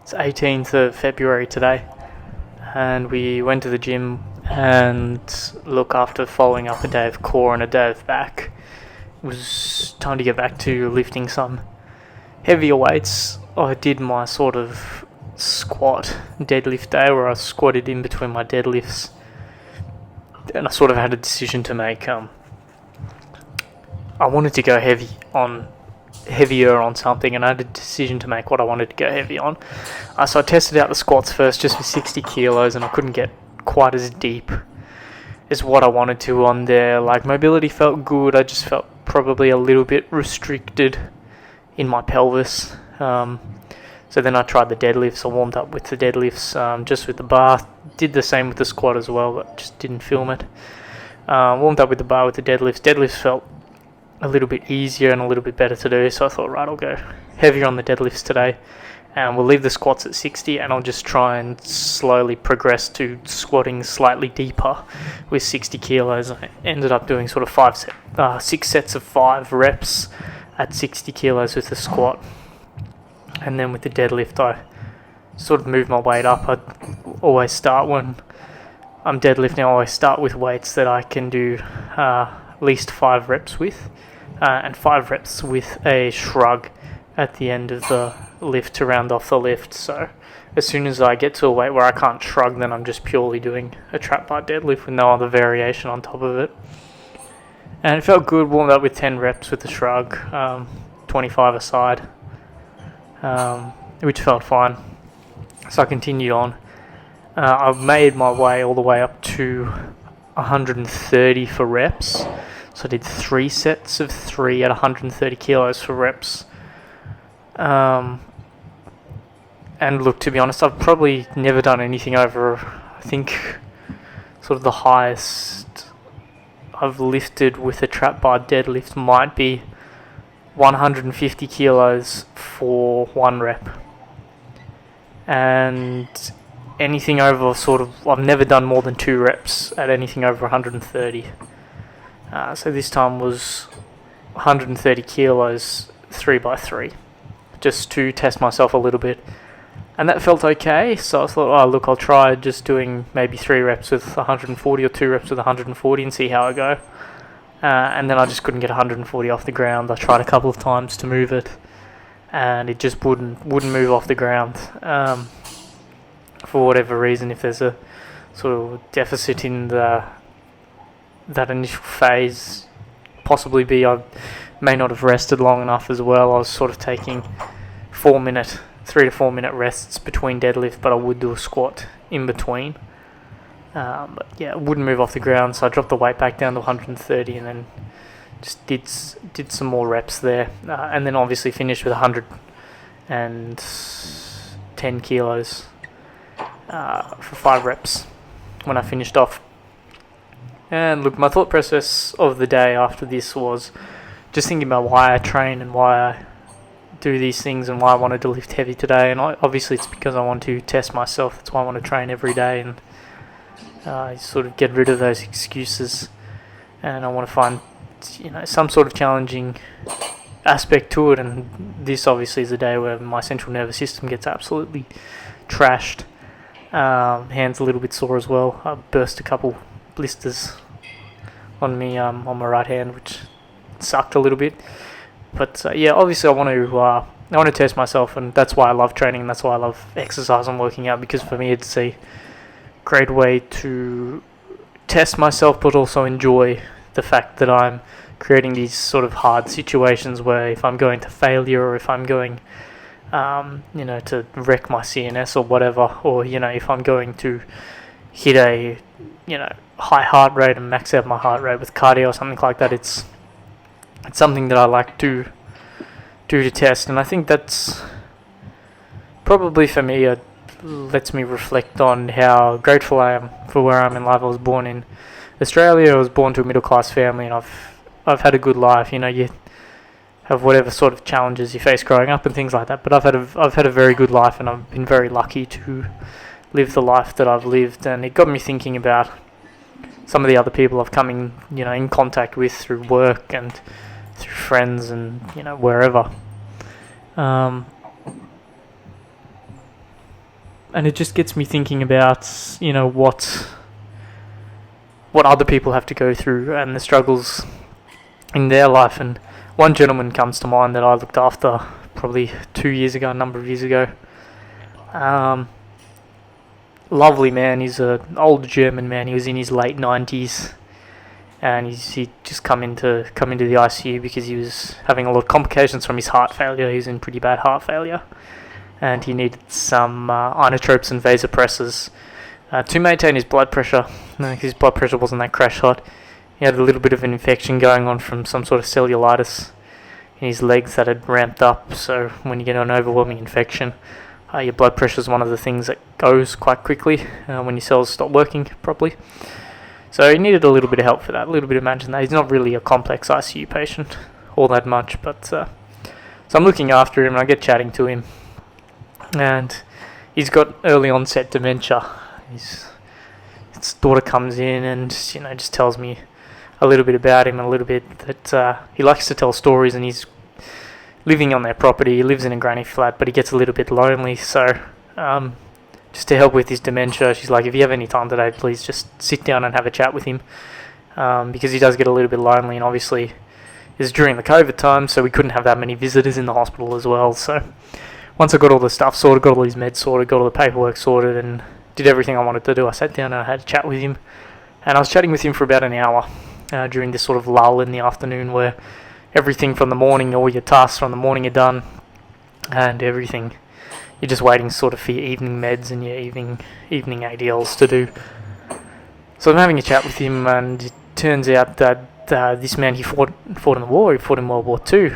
It's 18th of February today, and we went to the gym, and look, after following up a day of core and a day of back, it was time to get back to lifting some heavier weights. I did my sort of squat deadlift day where I squatted in between my deadlifts, and I sort of had a decision to make. I wanted to go heavier on something, and I had a decision to make what I wanted to go heavy on. So I tested out the squats first just with 60 kilos, and I couldn't get quite as deep as what I wanted to on there. Like, mobility felt good, I just felt probably a little bit restricted in my pelvis. So then I tried the deadlifts. I warmed up with the deadlifts, just with the bar. Did the same with the squat as well, but just didn't film it. Warmed up with the bar with the deadlifts. Deadlifts felt a little bit easier and a little bit better to do, so I thought, right, I'll go heavier on the deadlifts today, and we'll leave the squats at 60, and I'll just try and slowly progress to squatting slightly deeper with 60 kilos. I ended up doing sort of 6 sets of 5 reps at 60 kilos with the squat, and then with the deadlift I sort of moved my weight up. I always start when I'm deadlifting, I always start with weights that I can do at least 5 reps with, and 5 reps with a shrug at the end of the lift to round off the lift. So as soon as I get to a weight where I can't shrug, then I'm just purely doing a trap bar deadlift with no other variation on top of it. And it felt good. Warmed up with 10 reps with the shrug, 25 aside, which felt fine. So I continued on. I've made my way all the way up to 130 for reps. So I did 3 sets of 3 at 130 kilos for reps. And look, to be honest, I've probably never done anything over, I think, sort of the highest I've lifted with a trap bar deadlift might be 150 kilos for 1 rep. And anything over I've never done more than 2 reps at anything over 130. So this time was 130 kilos, 3x3, just to test myself a little bit. And that felt okay, so I thought, oh look, I'll try just doing maybe 3 reps with 140 or 2 reps with 140 and see how I go. And then I just couldn't get 140 off the ground. I tried a couple of times to move it, and it just wouldn't move off the ground. For whatever reason, if there's a sort of deficit in that initial phase, possibly I may not have rested long enough as well. I was sort of taking 3 to 4 minute rests between deadlift, but I would do a squat in between. But yeah, it wouldn't move off the ground, so I dropped the weight back down to 130 and then just did some more reps there, and then obviously finished with 110 kilos for 5 reps when I finished off. And look, my thought process of the day after this was just thinking about why I train and why I do these things and why I wanted to lift heavy today. And obviously it's because I want to test myself. That's why I want to train every day, and sort of get rid of those excuses, and I want to find some sort of challenging aspect to it. And this obviously is a day where my central nervous system gets absolutely trashed. Hands a little bit sore as well. I burst a couple blisters on me on my right hand, which sucked a little bit. But yeah, obviously I want to test myself, and that's why I love training, and that's why I love exercise and working out, because for me it's a great way to test myself, but also enjoy the fact that I'm creating these sort of hard situations where if I'm going to failure, or if I'm going to wreck my CNS or whatever, or if I'm going to hit a high heart rate and max out my heart rate with cardio or something like that, it's something that I like to do to test. And I think that's probably, for me, lets me reflect on how grateful I am for where I am in life. I was born in Australia. I was born to a middle class family, and I've had a good life. You have whatever sort of challenges you face growing up and things like that, but I've had a very good life, and I've been very lucky to live the life that I've lived. And it got me thinking about some of the other people I've come in contact with through work and through friends and wherever. And it just gets me thinking about, what other people have to go through and the struggles in their life. And one gentleman comes to mind that I looked after probably 2 years ago, a number of years ago. Lovely man. He's an old German man. He was in his late 90s, and he just come into the ICU because he was having a lot of complications from his heart failure. He was in pretty bad heart failure, and he needed some inotropes and vasopressors to maintain his blood pressure. His blood pressure wasn't that crash hot. He had a little bit of an infection going on from some sort of cellulitis in his legs that had ramped up. So when you get an overwhelming infection, your blood pressure is one of the things that goes quite quickly when your cells stop working properly. So he needed a little bit of help for that, a little bit of managing that. He's not really a complex ICU patient all that much, but so I'm looking after him and I get chatting to him. And he's got early onset dementia. His daughter comes in and just tells me a little bit about him, a little bit that he likes to tell stories, and he's living on their property. He lives in a granny flat, but he gets a little bit lonely. So just to help with his dementia, she's like, if you have any time today, please just sit down and have a chat with him, because he does get a little bit lonely. And obviously it was during the COVID time, so we couldn't have that many visitors in the hospital as well. So once I got all the stuff sorted, got all his meds sorted, got all the paperwork sorted, and did everything I wanted to do, I sat down and I had a chat with him. And I was chatting with him for about an hour during this sort of lull in the afternoon where everything from the morning, all your tasks from the morning are done, and everything, you're just waiting sort of for your evening meds and your evening ADLs to do. So I'm having a chat with him, and it turns out that this man, he fought in the war. He fought in World War II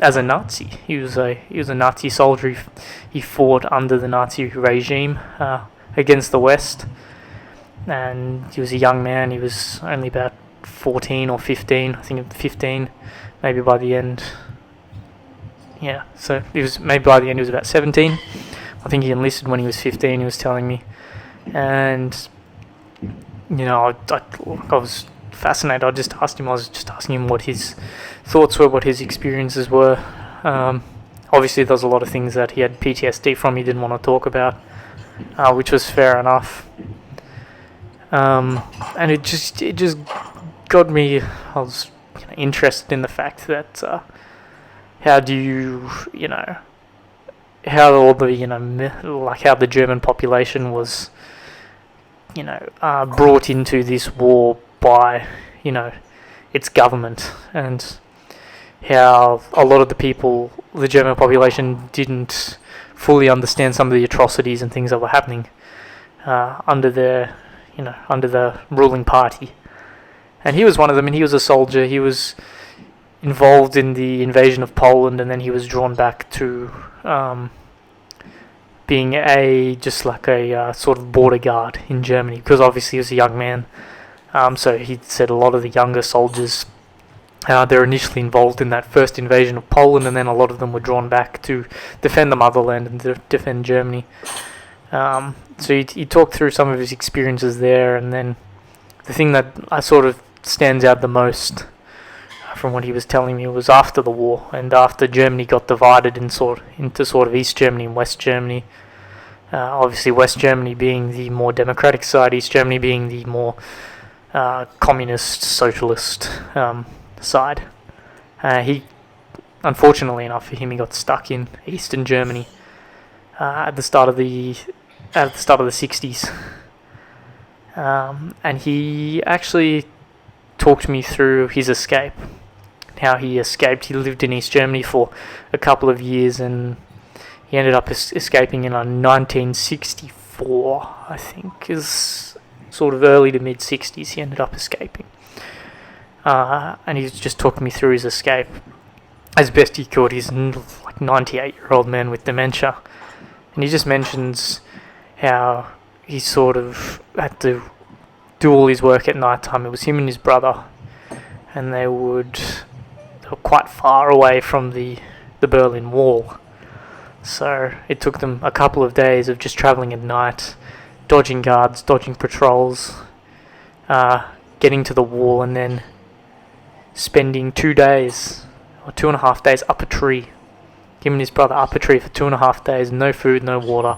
as a Nazi. He was a Nazi soldier. He fought under the Nazi regime against the West, and he was a young man. He was only about 14 or 15, I think 15, maybe by the end. Yeah, so he was about 17. I think he enlisted when he was 15, he was telling me. And, I was fascinated. I was just asking him what his thoughts were, what his experiences were. Obviously, there was a lot of things that he had PTSD from he didn't want to talk about, which was fair enough. And it just got me. I was interested in the fact that how do you, how all the, how the German population was, brought into this war by, its government, and how a lot of the German population didn't fully understand some of the atrocities and things that were happening under the ruling party. And he was one of them, and he was a soldier. He was involved in the invasion of Poland, and then he was drawn back to being a sort of border guard in Germany, because obviously he was a young man. So he said a lot of the younger soldiers, they're initially involved in that first invasion of Poland, and then a lot of them were drawn back to defend the motherland and defend Germany. So he talked through some of his experiences there, and then the thing that I sort of stands out the most from what he was telling me was after the war, and after Germany got divided into sort of East Germany and West Germany. Obviously West Germany being the more democratic side, East Germany being the more communist, socialist side. He, unfortunately enough for him, he got stuck in Eastern Germany at the start of the 60s. And he actually talked me through his escape, how he escaped. He lived in East Germany for a couple of years, and he ended up escaping in 1964, I think, is sort of early to mid 60s. He ended up escaping, and he's just talking me through his escape as best he could. He's like 98-year-old man with dementia, and he just mentions how he sort of had to do all his work at night time. It was him and his brother, and they were quite far away from the Berlin Wall. So it took them a couple of days of just travelling at night, dodging guards, dodging patrols, getting to the wall, and then spending 2 days, or 2.5 days, up a tree. Him and his brother up a tree for 2.5 days, no food, no water,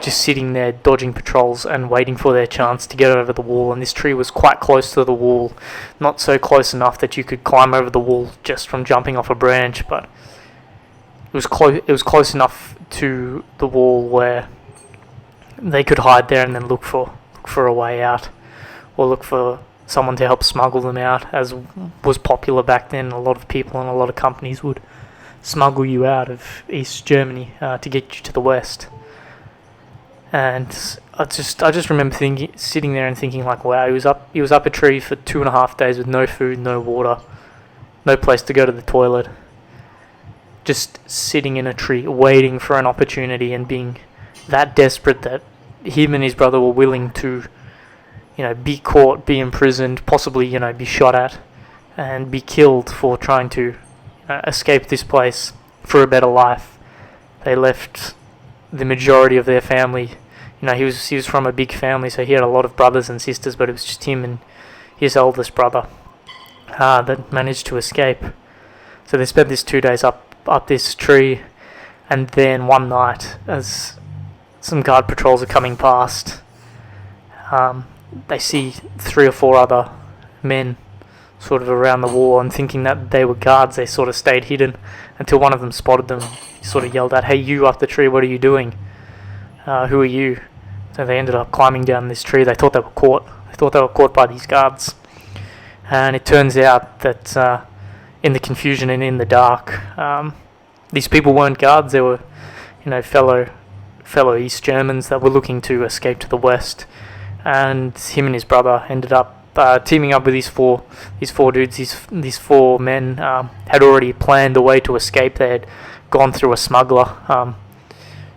just sitting there dodging patrols and waiting for their chance to get over the wall. And this tree was quite close to the wall, not so close enough that you could climb over the wall just from jumping off a branch, but it was close enough to the wall where they could hide there and then look for a way out, or look for someone to help smuggle them out, as was popular back then. A lot of people and a lot of companies would smuggle you out of East Germany to get you to the West. And I just remember sitting there and thinking like, wow, he was up a tree for 2.5 days with no food, no water, no place to go to the toilet, just sitting in a tree waiting for an opportunity, and being that desperate that him and his brother were willing to, be caught, be imprisoned, possibly, be shot at and be killed for trying to escape this place for a better life. They left the majority of their family. He was from a big family, so he had a lot of brothers and sisters, but it was just him and his eldest brother that managed to escape. So they spent this 2 days up this tree, and then one night, as some guard patrols are coming past, they see 3 or 4 other men sort of around the wall, and thinking that they were guards, they sort of stayed hidden until one of them spotted them. He sort of yelled out, "Hey, you up the tree, what are you doing? Who are you?" So they ended up climbing down this tree. They thought they were caught. They thought they were caught by these guards. And it turns out that in the confusion and in the dark, these people weren't guards. They were, fellow East Germans that were looking to escape to the West. And him and his brother ended up teaming up with these four dudes. These 4 men had already planned a way to escape. They had gone through a smuggler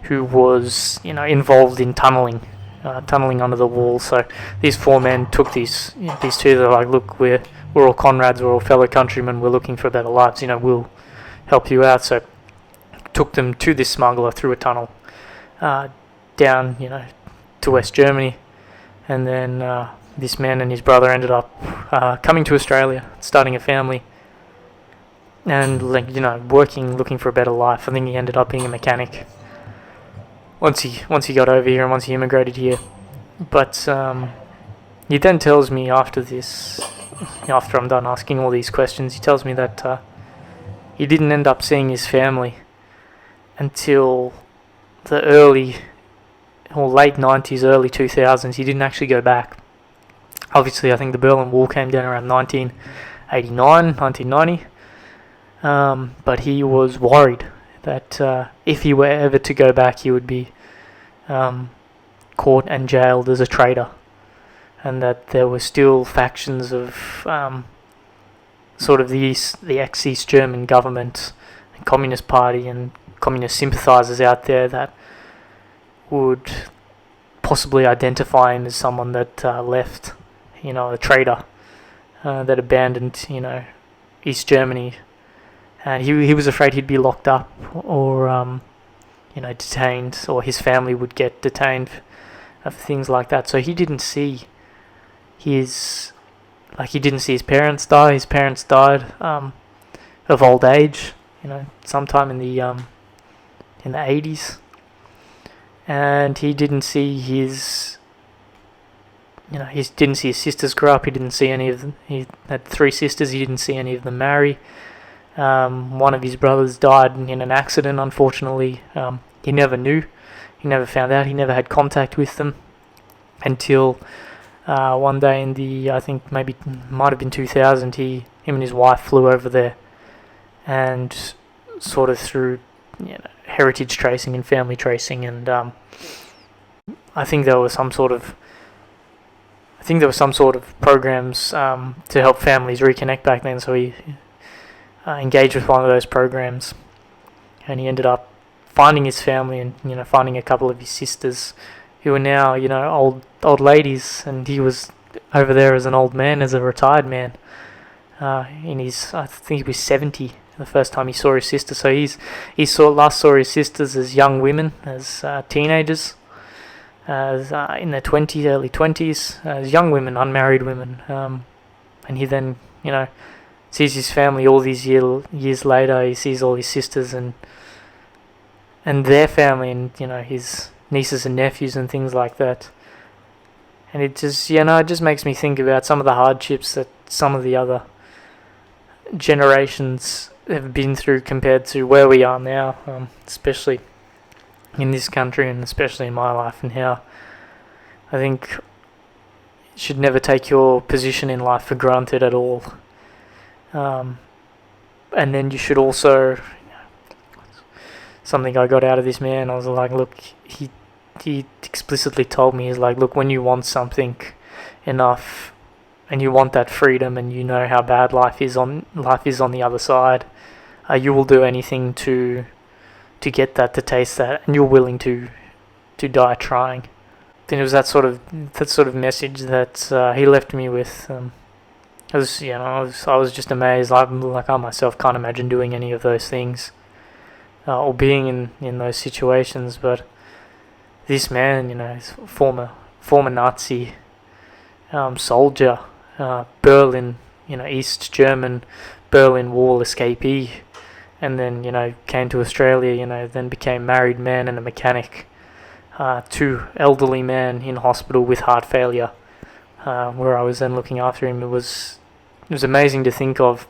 who was involved in tunneling under the wall. So these 4 men took these 2. They're like, "Look, we're all comrades, we're all fellow countrymen, we're looking for better lives, we'll help you out." So took them to this smuggler through a tunnel down to West Germany. And then this man and his brother ended up coming to Australia, starting a family, and working, looking for a better life. I think he ended up being a mechanic once he got over here and once he immigrated here. But he then tells me after I'm done asking all these questions, he tells me that he didn't end up seeing his family until the late 90s, early 2000s. He didn't actually go back. Obviously, I think the Berlin Wall came down around 1989, 1990. But he was worried that if he were ever to go back, he would be caught and jailed as a traitor, and that there were still factions of sort of the ex-East German government and Communist Party and communist sympathisers out there that would possibly identify him as someone that left, a traitor that abandoned, East Germany. And he was afraid he'd be locked up or, detained, or his family would get detained for things like that. So he didn't see his parents die. His parents died of old age, sometime in the 80s. And he didn't see his sisters grow up. He didn't see any of them. He had 3 sisters. He didn't see any of them marry. One of his brothers died in an accident, unfortunately. He never knew. He never found out. He never had contact with them until one day in I think maybe might have been 2000, him and his wife flew over there, and sort of through heritage tracing and family tracing, and I think there was some sort of programs to help families reconnect back then. So he engaged with one of those programs, and he ended up finding his family and finding a couple of his sisters who are now old ladies, and he was over there as an old man, as a retired man. I think he was 70 the first time he saw his sister. So he last saw his sisters as young women, as teenagers, as in their early 20s, as young women, unmarried women, and he then sees his family all these years later. He sees all his sisters and their family, and his nieces and nephews and things like that. And it just, it just makes me think about some of the hardships that some of the other generations have been through compared to where we are now, especially in this country and especially in my life, and how I think you should never take your position in life for granted at all. And then you should also, something I got out of this man, I was like, look, he explicitly told me, he's like, look, when you want something enough and you want that freedom and you know how bad life is on the other side, you will do anything to get that, to taste that, and you're willing to die trying. Then it was that sort of message that he left me with. I was just amazed. I myself can't imagine doing any of those things, or being in those situations. But this man, is former Nazi soldier, Berlin, East German Berlin Wall escapee, and then came to Australia. Then became married man and a mechanic to elderly man in hospital with heart failure, where I was then looking after him. It was amazing to think of,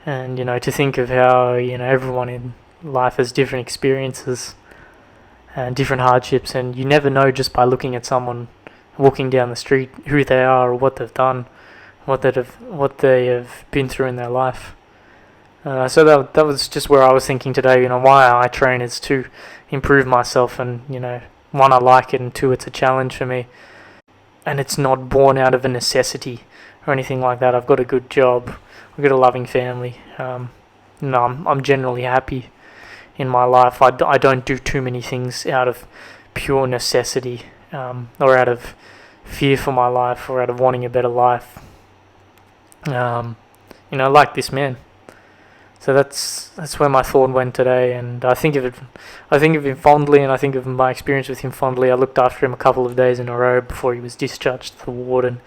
and to think of how everyone in life has different experiences and different hardships, and you never know just by looking at someone walking down the street who they are or what they've done, what they have been through in their life. So that was just where I was thinking today. Why I train is to improve myself, and one, I like it, and two, it's a challenge for me, and it's not born out of a necessity or anything like that. I've got a good job, I've got a loving family. I'm generally happy in my life. I don't do too many things out of pure necessity, or out of fear for my life, or out of wanting a better life. Like this man. So that's where my thought went today, and I think of him fondly, and I think of my experience with him fondly. I looked after him a couple of days in a row before he was discharged to the ward, and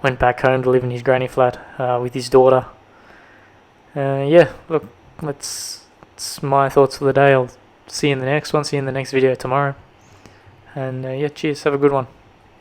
went back home to live in his granny flat with his daughter. Look, that's my thoughts for the day. I'll see you in the next one. See you in the next video tomorrow. And cheers. Have a good one.